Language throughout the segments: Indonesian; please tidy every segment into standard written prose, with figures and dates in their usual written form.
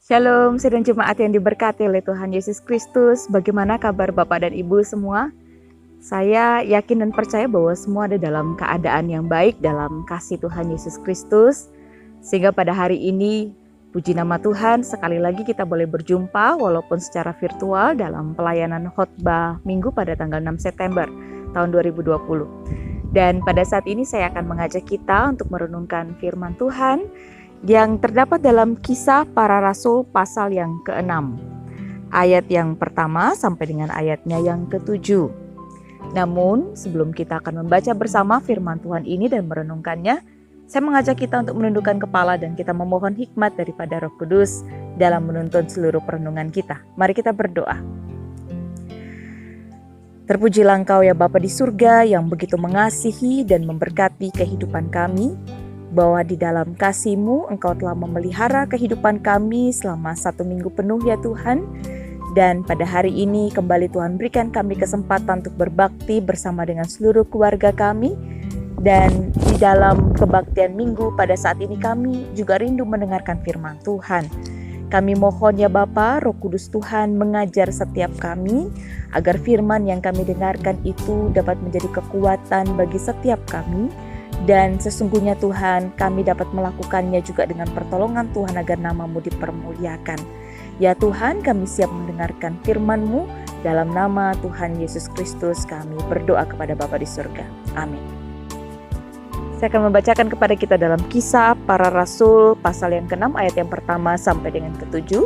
Shalom, sidang jemaat yang diberkati oleh Tuhan Yesus Kristus. Bagaimana kabar Bapak dan Ibu semua? Saya yakin dan percaya bahwa semua ada dalam keadaan yang baik dalam kasih Tuhan Yesus Kristus. Sehingga pada hari ini, puji nama Tuhan, sekali lagi kita boleh berjumpa walaupun secara virtual dalam pelayanan khotbah Minggu pada tanggal 6 September tahun 2020. Dan pada saat ini saya akan mengajak kita untuk merenungkan firman Tuhan yang terdapat dalam Kisah Para Rasul pasal yang ke-6, ayat yang pertama sampai dengan ayatnya yang ke-7. Namun sebelum kita akan membaca bersama firman Tuhan ini dan merenungkannya, saya mengajak kita untuk menundukkan kepala dan kita memohon hikmat daripada Roh Kudus dalam menuntun seluruh perenungan kita. Mari kita berdoa. Terpujilah Engkau ya Bapa di surga yang begitu mengasihi dan memberkati kehidupan kami, bahwa di dalam kasih-Mu Engkau telah memelihara kehidupan kami selama 1 minggu penuh ya Tuhan. Dan pada hari ini kembali Tuhan berikan kami kesempatan untuk berbakti bersama dengan seluruh keluarga kami. Dan di dalam kebaktian minggu pada saat ini kami juga rindu mendengarkan firman Tuhan. Kami mohon ya Bapa, Roh Kudus Tuhan mengajar setiap kami agar firman yang kami dengarkan itu dapat menjadi kekuatan bagi setiap kami. Dan sesungguhnya Tuhan, kami dapat melakukannya juga dengan pertolongan Tuhan agar nama-Mu dipermuliakan. Ya Tuhan, kami siap mendengarkan firman-Mu. Dalam nama Tuhan Yesus Kristus kami berdoa kepada Bapa di surga. Amin. Saya akan membacakan kepada kita dalam Kisah Para Rasul pasal yang ke-6 ayat yang pertama sampai dengan ke-7.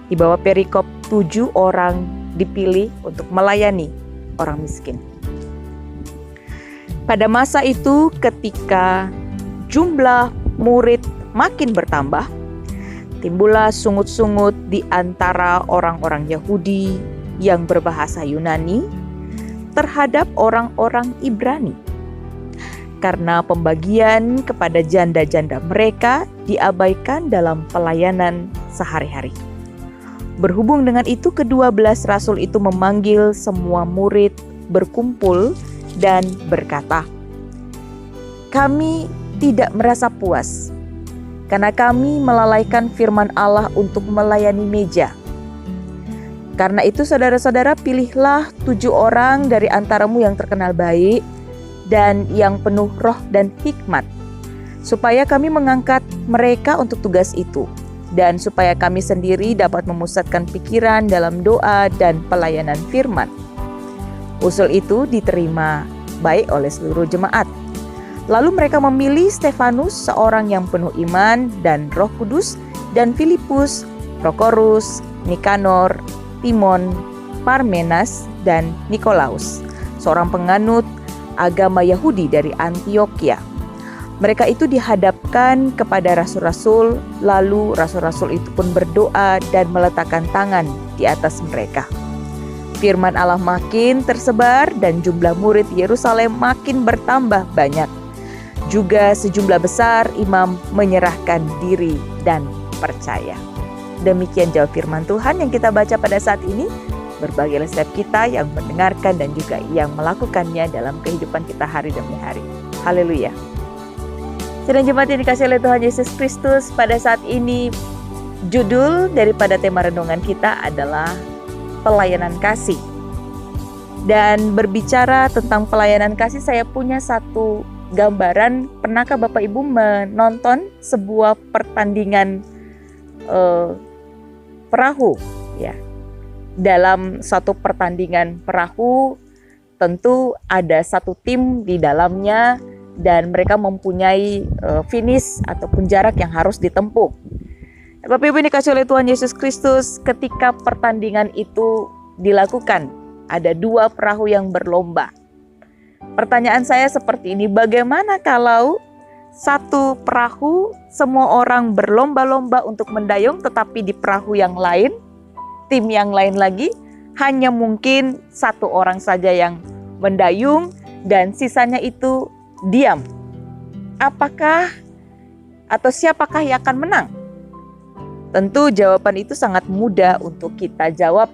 Di bawah perikop 7 orang dipilih untuk melayani orang miskin. Pada masa itu ketika jumlah murid makin bertambah, timbullah sungut-sungut di antara orang-orang Yahudi yang berbahasa Yunani terhadap orang-orang Ibrani. Karena pembagian kepada janda-janda mereka diabaikan dalam pelayanan sehari-hari. Berhubung dengan itu, ke-12 rasul itu memanggil semua murid berkumpul dan berkata, "Kami tidak merasa puas, karena kami melalaikan firman Allah untuk melayani meja. Karena itu saudara-saudara, pilihlah 7 orang dari antaramu yang terkenal baik dan yang penuh roh dan hikmat, supaya kami mengangkat mereka untuk tugas itu, dan supaya kami sendiri dapat memusatkan pikiran dalam doa dan pelayanan firman." Usul itu diterima baik oleh seluruh jemaat. Lalu mereka memilih Stefanus, seorang yang penuh iman dan Roh Kudus, dan Filipus, Prokorus, Nikanor, Timon, Parmenas, dan Nikolaus, seorang penganut agama Yahudi dari Antioquia. Mereka itu dihadapkan kepada rasul-rasul, lalu rasul-rasul itu pun berdoa dan meletakkan tangan di atas mereka. Firman Allah makin tersebar dan jumlah murid Yerusalem makin bertambah banyak. Juga sejumlah besar imam menyerahkan diri dan percaya. Demikian jawab firman Tuhan yang kita baca pada saat ini. Berbahagialah setiap kita yang mendengarkan dan juga yang melakukannya dalam kehidupan kita hari demi hari. Haleluya. Sidang jemaat yang dikasihi oleh Tuhan Yesus Kristus, pada saat ini judul daripada tema renungan kita adalah pelayanan kasih. Dan berbicara tentang pelayanan kasih, saya punya satu gambaran. Pernahkah Bapak Ibu menonton sebuah pertandingan perahu? Ya, dalam satu pertandingan perahu tentu ada satu tim di dalamnya dan mereka mempunyai finish ataupun jarak yang harus ditempuh. Bapak Ibu dikasihi oleh Tuhan Yesus Kristus, ketika pertandingan itu dilakukan, ada 2 perahu yang berlomba. Pertanyaan saya seperti ini, bagaimana kalau satu perahu semua orang berlomba-lomba untuk mendayung, tetapi di perahu yang lain, tim yang lain lagi, hanya mungkin 1 orang saja yang mendayung dan sisanya itu diam? Apakah atau siapakah yang akan menang? Tentu jawaban itu sangat mudah untuk kita jawab.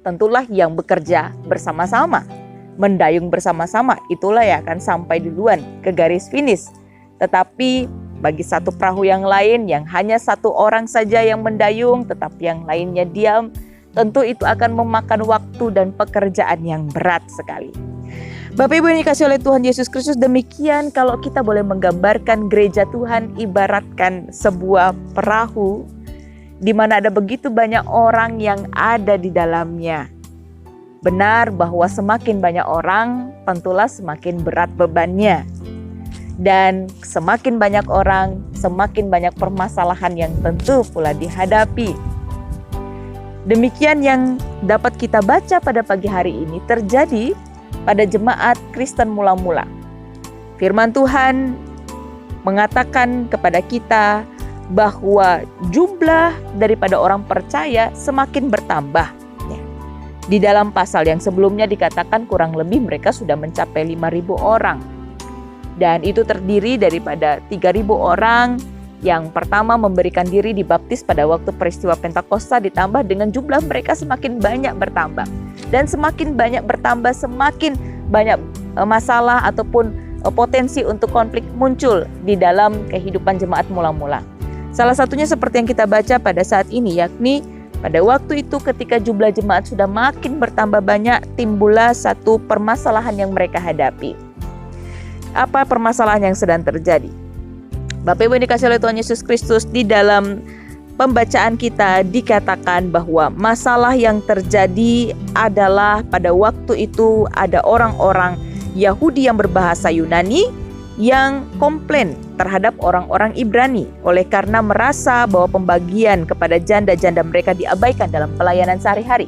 Tentulah yang bekerja bersama-sama, mendayung bersama-sama, itulah yang akan sampai duluan ke garis finish. Tetapi bagi satu perahu yang lain yang hanya satu orang saja yang mendayung tetapi yang lainnya diam, tentu itu akan memakan waktu dan pekerjaan yang berat sekali. Bapak Ibu yang dikasihi oleh Tuhan Yesus Kristus, demikian kalau kita boleh menggambarkan gereja Tuhan ibaratkan sebuah perahu di mana ada begitu banyak orang yang ada di dalamnya. Benar bahwa semakin banyak orang, tentulah semakin berat bebannya. Dan semakin banyak orang, semakin banyak permasalahan yang tentu pula dihadapi. Demikian yang dapat kita baca pada pagi hari ini terjadi pada jemaat Kristen mula-mula. Firman Tuhan mengatakan kepada kita bahwa jumlah daripada orang percaya semakin bertambah. Di dalam pasal yang sebelumnya dikatakan kurang lebih mereka sudah mencapai 5.000 orang. Dan itu terdiri daripada 3.000 orang yang pertama memberikan diri dibaptis pada waktu peristiwa Pentakosta, ditambah dengan jumlah mereka semakin banyak bertambah. Dan semakin banyak bertambah, semakin banyak masalah ataupun potensi untuk konflik muncul di dalam kehidupan jemaat mula-mula. Salah satunya seperti yang kita baca pada saat ini, yakni pada waktu itu ketika jumlah jemaat sudah makin bertambah banyak, timbullah satu permasalahan yang mereka hadapi. Apa permasalahan yang sedang terjadi? Bapak Ibu yang dikasihi oleh Tuhan Yesus Kristus, di dalam pembacaan kita dikatakan bahwa masalah yang terjadi adalah pada waktu itu ada orang-orang Yahudi yang berbahasa Yunani yang komplain terhadap orang-orang Ibrani oleh karena merasa bahwa pembagian kepada janda-janda mereka diabaikan dalam pelayanan sehari-hari.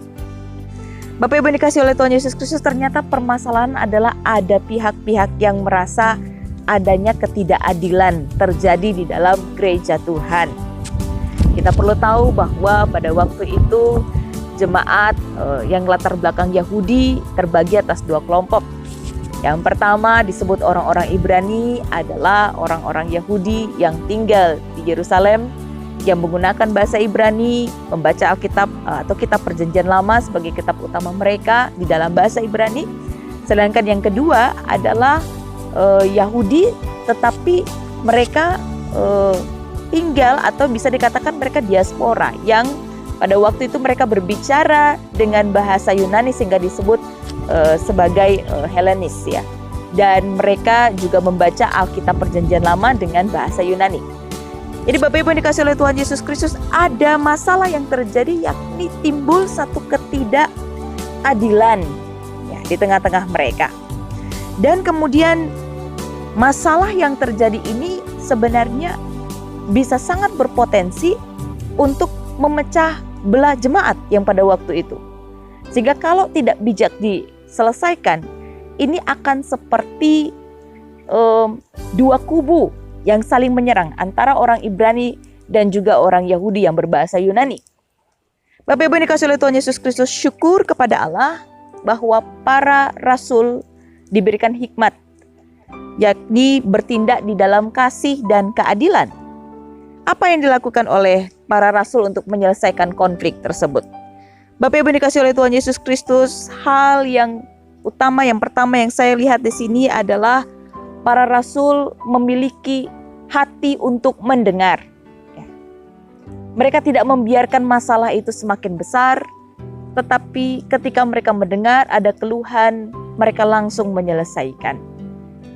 Bapak Ibu yang dikasihi oleh Tuhan Yesus Kristus, ternyata permasalahan adalah ada pihak-pihak yang merasa adanya ketidakadilan terjadi di dalam gereja Tuhan. Kita perlu tahu bahwa pada waktu itu jemaat yang latar belakang Yahudi terbagi atas dua kelompok. Yang pertama disebut orang-orang Ibrani adalah orang-orang Yahudi yang tinggal di Yerusalem, yang menggunakan bahasa Ibrani, membaca Alkitab atau kitab Perjanjian Lama sebagai kitab utama mereka di dalam bahasa Ibrani. Sedangkan yang kedua adalah Yahudi, tetapi mereka tinggal atau bisa dikatakan mereka diaspora, yang pada waktu itu mereka berbicara dengan bahasa Yunani sehingga disebut sebagai Helenis ya. Dan mereka juga membaca Alkitab Perjanjian Lama dengan bahasa Yunani. Jadi Bapak Ibu yang dikasihi oleh Tuhan Yesus Kristus, ada masalah yang terjadi, yakni timbul satu ketidakadilan ya, di tengah-tengah mereka. Dan kemudian masalah yang terjadi ini sebenarnya bisa sangat berpotensi untuk memecah belah jemaat yang pada waktu itu. Sehingga kalau tidak bijak diselesaikan, ini akan seperti dua kubu yang saling menyerang antara orang Ibrani dan juga orang Yahudi yang berbahasa Yunani. Bapak Ibu yang dikasihi oleh Tuhan Yesus Kristus, syukur kepada Allah bahwa para rasul diberikan hikmat, yakni bertindak di dalam kasih dan keadilan. Apa yang dilakukan oleh para rasul untuk menyelesaikan konflik tersebut? Bapak Ibu yang dikasihi oleh Tuhan Yesus Kristus, hal yang utama yang pertama yang saya lihat di sini adalah para rasul memiliki hati untuk mendengar. Mereka tidak membiarkan masalah itu semakin besar, tetapi ketika mereka mendengar ada keluhan, mereka langsung menyelesaikan.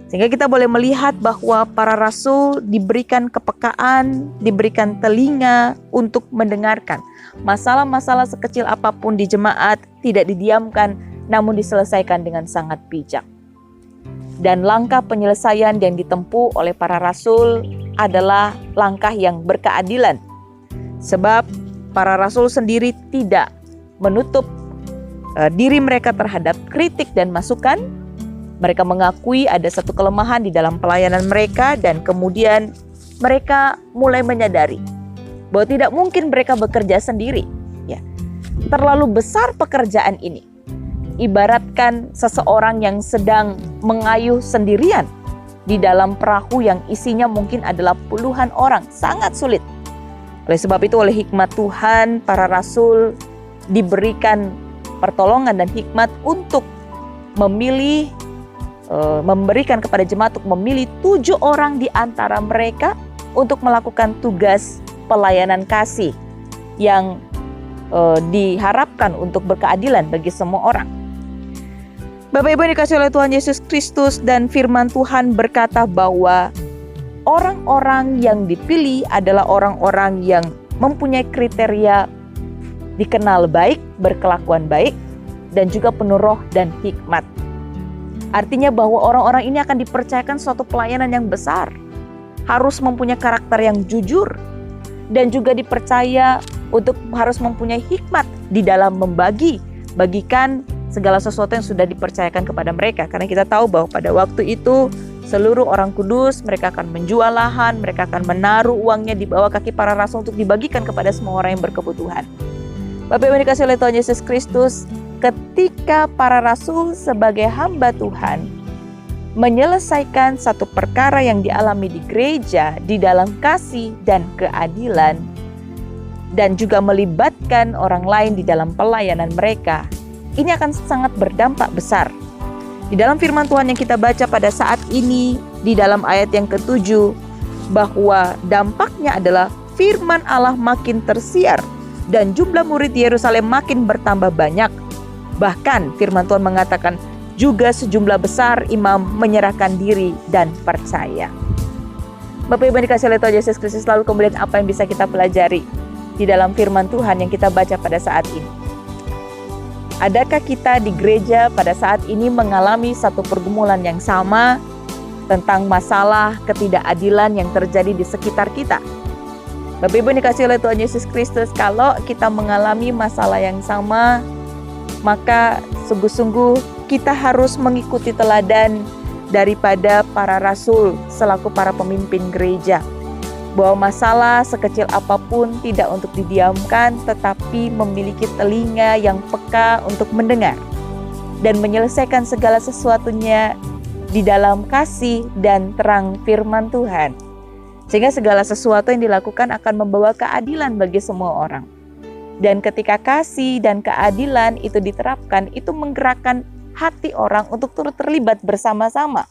Sehingga kita boleh melihat bahwa para rasul diberikan kepekaan, diberikan telinga untuk mendengarkan. Masalah-masalah sekecil apapun di jemaat tidak didiamkan, namun diselesaikan dengan sangat bijak. Dan langkah penyelesaian yang ditempuh oleh para rasul adalah langkah yang berkeadilan. Sebab para rasul sendiri tidak menutup diri mereka terhadap kritik dan masukan. Mereka mengakui ada satu kelemahan di dalam pelayanan mereka, dan kemudian mereka mulai menyadari bahwa tidak mungkin mereka bekerja sendiri. Ya, terlalu besar pekerjaan ini. Ibaratkan seseorang yang sedang mengayuh sendirian di dalam perahu yang isinya mungkin adalah puluhan orang, sangat sulit. Oleh sebab itu, oleh hikmat Tuhan, para rasul diberikan pertolongan dan hikmat untuk memberikan kepada jemaat untuk memilih 7 orang di antara mereka untuk melakukan tugas pelayanan kasih yang diharapkan untuk berkeadilan bagi semua orang. Bapak Ibu yang dikasihi oleh Tuhan Yesus Kristus, dan firman Tuhan berkata bahwa orang-orang yang dipilih adalah orang-orang yang mempunyai kriteria dikenal baik, berkelakuan baik, dan juga penuh roh dan hikmat. Artinya bahwa orang-orang ini akan dipercayakan suatu pelayanan yang besar, harus mempunyai karakter yang jujur, dan juga dipercaya untuk harus mempunyai hikmat di dalam bagikan segala sesuatu yang sudah dipercayakan kepada mereka. Karena kita tahu bahwa pada waktu itu seluruh orang kudus, mereka akan menjual lahan, mereka akan menaruh uangnya di bawah kaki para rasul untuk dibagikan kepada semua orang yang berkebutuhan. Bapak Ibu yang dikasihi oleh Tuhan Yesus Kristus, ketika para rasul sebagai hamba Tuhan menyelesaikan satu perkara yang dialami di gereja di dalam kasih dan keadilan, dan juga melibatkan orang lain di dalam pelayanan mereka, ini akan sangat berdampak besar. Di dalam firman Tuhan yang kita baca pada saat ini, di dalam ayat yang ke-7, bahwa dampaknya adalah firman Allah makin tersiar dan jumlah murid di Yerusalem makin bertambah banyak. Bahkan firman Tuhan mengatakan juga sejumlah besar imam menyerahkan diri dan percaya. Bapak Ibu yang dikasihi oleh Tuhan Yesus Kristus, lalu kemudian apa yang bisa kita pelajari di dalam firman Tuhan yang kita baca pada saat ini? Adakah kita di gereja pada saat ini mengalami satu pergumulan yang sama tentang masalah ketidakadilan yang terjadi di sekitar kita? Bapak Ibu yang dikasihi oleh Tuhan Yesus Kristus, kalau kita mengalami masalah yang sama, maka sungguh-sungguh kita harus mengikuti teladan daripada para rasul selaku para pemimpin gereja. Bahwa masalah sekecil apapun tidak untuk didiamkan, tetapi memiliki telinga yang peka untuk mendengar dan menyelesaikan segala sesuatunya di dalam kasih dan terang firman Tuhan. Sehingga segala sesuatu yang dilakukan akan membawa keadilan bagi semua orang. Dan ketika kasih dan keadilan itu diterapkan, itu menggerakkan hati orang untuk turut terlibat bersama-sama.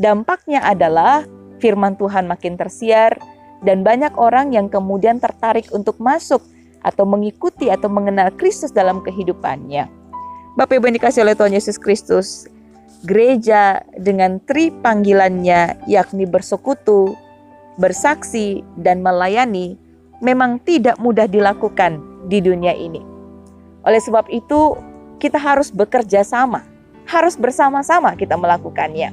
Dampaknya adalah firman Tuhan makin tersiar dan banyak orang yang kemudian tertarik untuk masuk atau mengikuti atau mengenal Kristus dalam kehidupannya. Bapak Ibu yang dikasihi oleh Tuhan Yesus Kristus, gereja dengan panggilannya yakni bersekutu, bersaksi, dan melayani memang tidak mudah dilakukan di dunia ini. Oleh sebab itu kita harus bekerja sama, harus bersama-sama kita melakukannya.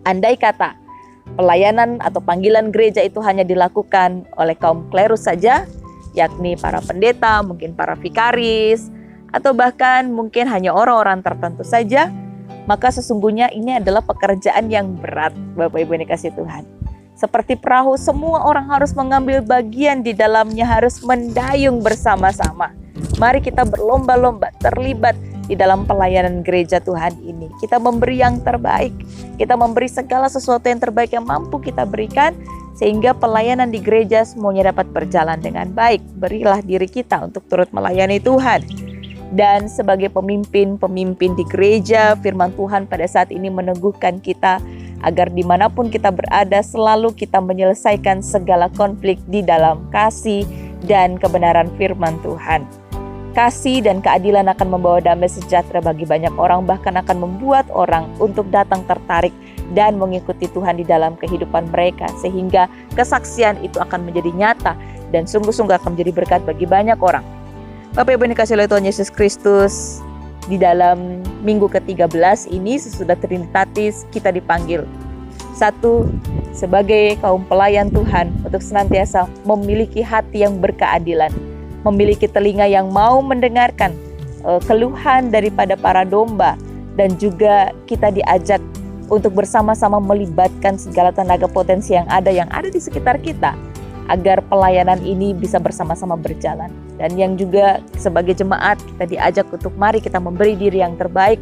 Andai kata pelayanan atau panggilan gereja itu hanya dilakukan oleh kaum klerus saja, yakni para pendeta, mungkin para vikaris, atau bahkan mungkin hanya orang-orang tertentu saja, maka sesungguhnya ini adalah pekerjaan yang berat, Bapak Ibu yang dikasihi Tuhan. Seperti perahu, semua orang harus mengambil bagian di dalamnya, harus mendayung bersama-sama. Mari kita berlomba-lomba terlibat di dalam pelayanan gereja Tuhan ini. Kita memberi yang terbaik, kita memberi segala sesuatu yang terbaik yang mampu kita berikan, sehingga pelayanan di gereja semuanya dapat berjalan dengan baik. Berilah diri kita untuk turut melayani Tuhan. Dan sebagai pemimpin-pemimpin di gereja, firman Tuhan pada saat ini meneguhkan kita agar dimanapun kita berada selalu kita menyelesaikan segala konflik di dalam kasih dan kebenaran firman Tuhan. Kasih dan keadilan akan membawa damai sejahtera bagi banyak orang, bahkan akan membuat orang untuk datang tertarik dan mengikuti Tuhan di dalam kehidupan mereka, sehingga kesaksian itu akan menjadi nyata dan sungguh-sungguh akan menjadi berkat bagi banyak orang. Bapak Ibu yang dikasihi oleh Tuhan Yesus Kristus, di dalam minggu ke-13 ini sesudah Trinitatis kita dipanggil. Satu, sebagai kaum pelayan Tuhan untuk senantiasa memiliki hati yang berkeadilan, memiliki telinga yang mau mendengarkan keluhan daripada para domba, dan juga kita diajak untuk bersama-sama melibatkan segala tenaga potensi yang ada di sekitar kita agar pelayanan ini bisa bersama-sama berjalan. Dan yang juga sebagai jemaat kita diajak untuk mari kita memberi diri yang terbaik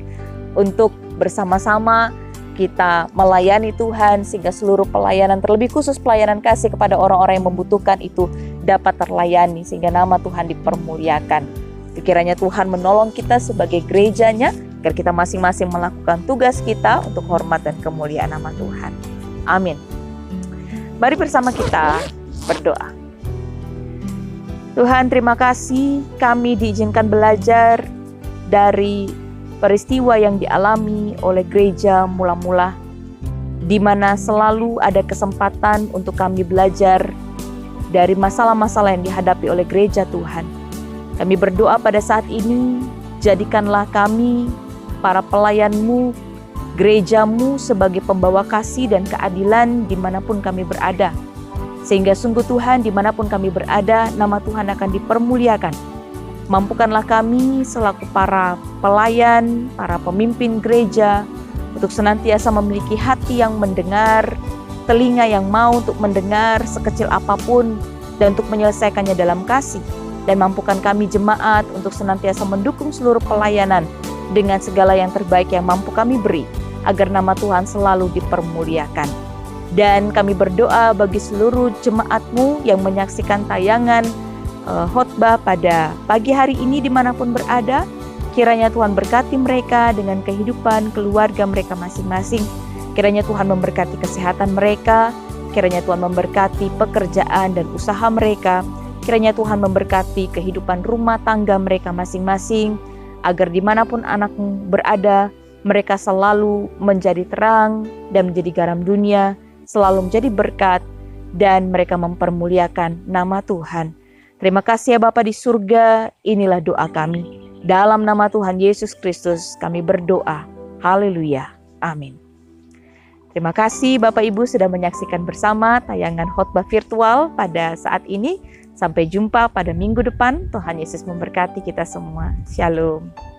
untuk bersama-sama kita melayani Tuhan, sehingga seluruh pelayanan, terlebih khusus pelayanan kasih kepada orang-orang yang membutuhkan itu dapat terlayani, sehingga nama Tuhan dipermuliakan. Kiranya Tuhan menolong kita sebagai gerejanya, agar kita masing-masing melakukan tugas kita untuk hormat dan kemuliaan nama Tuhan. Amin. Mari bersama kita berdoa. Tuhan, terima kasih kami diizinkan belajar dari peristiwa yang dialami oleh gereja mula-mula, di mana selalu ada kesempatan untuk kami belajar dari masalah-masalah yang dihadapi oleh gereja Tuhan. Kami berdoa pada saat ini, jadikanlah kami, para pelayan-Mu, gereja-Mu sebagai pembawa kasih dan keadilan dimanapun kami berada. Sehingga sungguh Tuhan, dimanapun kami berada, nama Tuhan akan dipermuliakan. Mampukanlah kami selaku para pelayan, para pemimpin gereja, untuk senantiasa memiliki hati yang mendengar, telinga yang mau untuk mendengar sekecil apapun, dan untuk menyelesaikannya dalam kasih. Dan mampukan kami jemaat untuk senantiasa mendukung seluruh pelayanan dengan segala yang terbaik yang mampu kami beri, agar nama Tuhan selalu dipermuliakan. Dan kami berdoa bagi seluruh jemaat-Mu yang menyaksikan tayangan khotbah pada pagi hari ini dimanapun berada. Kiranya Tuhan berkati mereka dengan kehidupan keluarga mereka masing-masing. Kiranya Tuhan memberkati kesehatan mereka. Kiranya Tuhan memberkati pekerjaan dan usaha mereka. Kiranya Tuhan memberkati kehidupan rumah tangga mereka masing-masing. Agar dimanapun anak-Mu berada, mereka selalu menjadi terang dan menjadi garam dunia, selalu menjadi berkat, dan mereka mempermuliakan nama Tuhan. Terima kasih ya Bapa di surga, inilah doa kami. Dalam nama Tuhan Yesus Kristus kami berdoa. Haleluya. Amin. Terima kasih Bapak Ibu sudah menyaksikan bersama tayangan khotbah virtual pada saat ini. Sampai jumpa pada minggu depan. Tuhan Yesus memberkati kita semua. Shalom.